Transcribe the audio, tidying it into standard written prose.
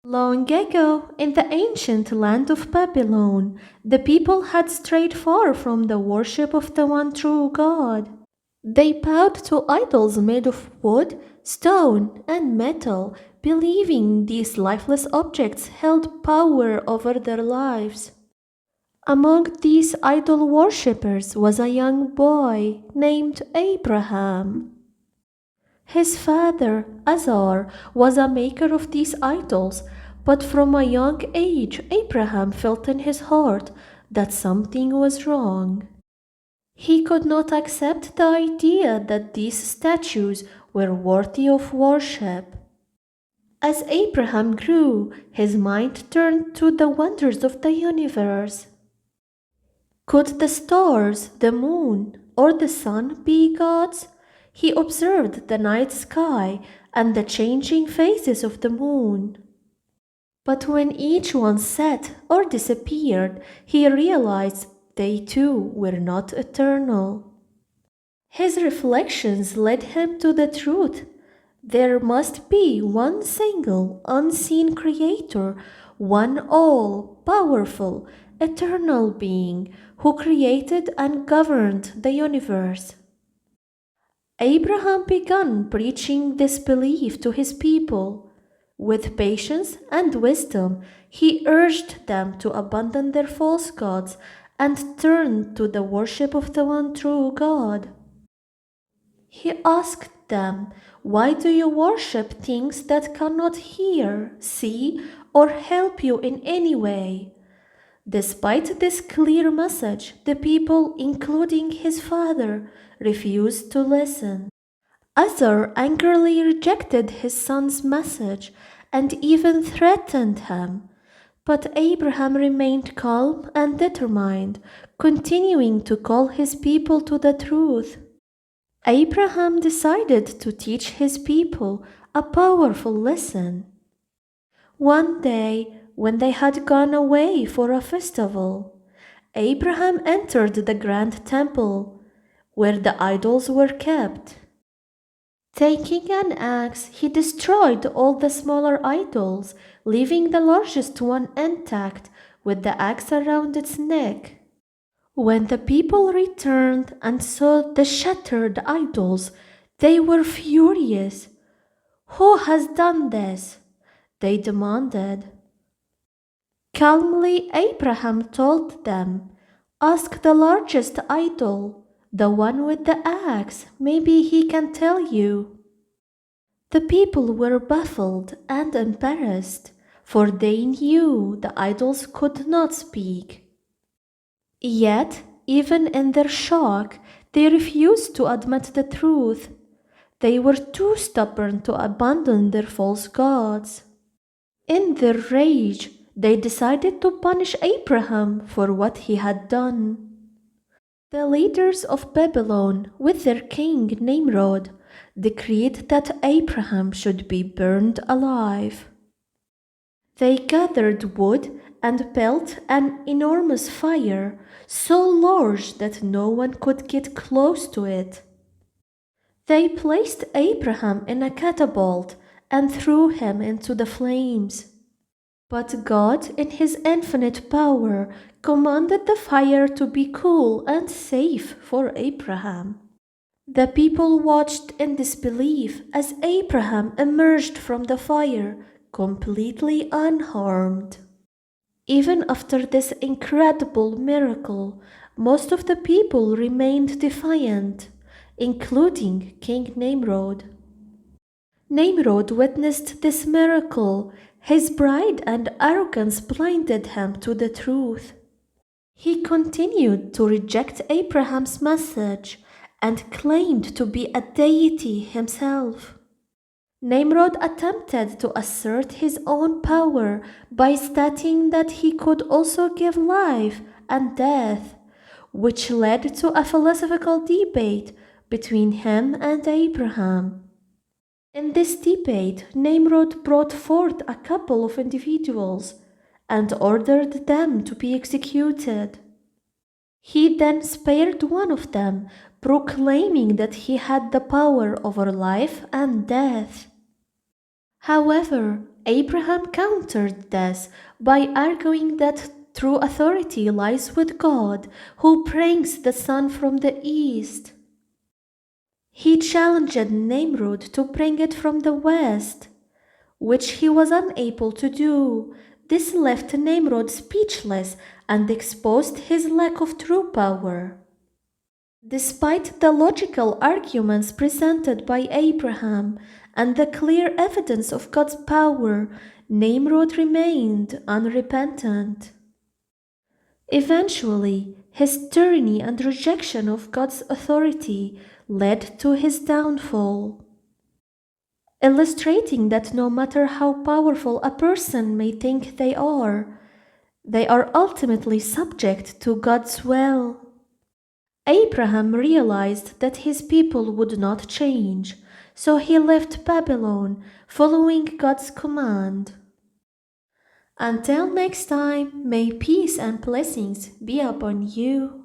Long ago, in the ancient land of Babylon, the people had strayed far from the worship of the one true God. They bowed to idols made of wood, stone, and metal, believing these lifeless objects held power over their lives. Among these idol worshippers was a young boy named Abraham. His father, Azar, was a maker of these idols, but from a young age Abraham felt in his heart that something was wrong. He could not accept the idea that these statues were worthy of worship. As Abraham grew, his mind turned to the wonders of the universe. Could the stars, the moon, or the sun be gods? He observed the night sky and the changing phases of the moon. But when each one set or disappeared, he realized they too were not eternal. His reflections led him to the truth. There must be one single, unseen creator, one all-powerful, eternal being who created and governed the universe. Abraham began preaching this belief to his people. With patience and wisdom, he urged them to abandon their false gods and turn to the worship of the one true God. He asked them, "Why do you worship things that cannot hear, see, or help you in any way?" Despite this clear message, the people, including his father, refused to listen. Azar angrily rejected his son's message and even threatened him. But Abraham remained calm and determined, continuing to call his people to the truth. Abraham decided to teach his people a powerful lesson. One day, when they had gone away for a festival, Abraham entered the grand temple, where the idols were kept. Taking an axe, he destroyed all the smaller idols, leaving the largest one intact with the axe around its neck. When the people returned and saw the shattered idols, they were furious. "Who has done this?" they demanded. Calmly, Abraham told them, "Ask the largest idol, the one with the axe. Maybe he can tell you." The people were baffled and embarrassed, for they knew the idols could not speak. Yet, even in their shock, they refused to admit the truth. They were too stubborn to abandon their false gods. In their rage, they decided to punish Abraham for what he had done. The leaders of Babylon, with their king Nimrod, decreed that Abraham should be burned alive. They gathered wood and built an enormous fire, so large that no one could get close to it. They placed Abraham in a catapult and threw him into the flames. But God, in His infinite power, commanded the fire to be cool and safe for Abraham. The people watched in disbelief as Abraham emerged from the fire, completely unharmed. Even after this incredible miracle, most of the people remained defiant, including King Nimrod. Nimrod witnessed this miracle. His pride and arrogance blinded him to the truth. He continued to reject Abraham's message and claimed to be a deity himself. Nimrod attempted to assert his own power by stating that he could also give life and death, which led to a philosophical debate between him and Abraham. In this debate, Nimrod brought forth a couple of individuals and ordered them to be executed. He then spared one of them, proclaiming that he had the power over life and death. However, Abraham countered this by arguing that true authority lies with God, who brings the sun from the east. He challenged Nimrod to bring it from the west, which he was unable to do. This left Nimrod speechless and exposed his lack of true power. Despite the logical arguments presented by Abraham and the clear evidence of God's power, Nimrod remained unrepentant. Eventually, his tyranny and rejection of God's authority led to his downfall, illustrating that no matter how powerful a person may think they are ultimately subject to God's will. Abraham realized that his people would not change, so he left Babylon, following God's command. Until next time, may peace and blessings be upon you.